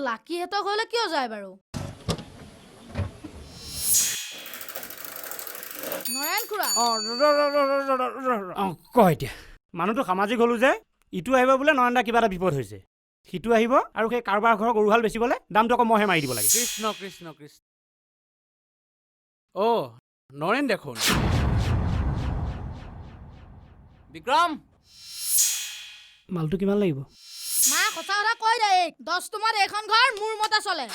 লাকিহেতক হলে কিয় যায় বাৰু নৰেন খুৰা কয় এতিয়া মানুহটো সামাজিক হলো যে ইটো আহিব বোলে নৰেন্দ্ৰ কিবা এটা বিপদ হৈছে সিটো আহিব আৰু সেই কাৰোবাৰ ঘৰৰ গৰুহাল বেচিবলে দামটো আকৌ মহে মাৰি দিব লাগে কৃষ্ণ কৃষ্ণ কৃষ্ণ অ' নৰেন দেখোন বিক্ৰম মালটো কিমান লাগিব মা কথা কৈ দে 10 তোমাৰ এইখন ঘৰ মোৰ মতে চলে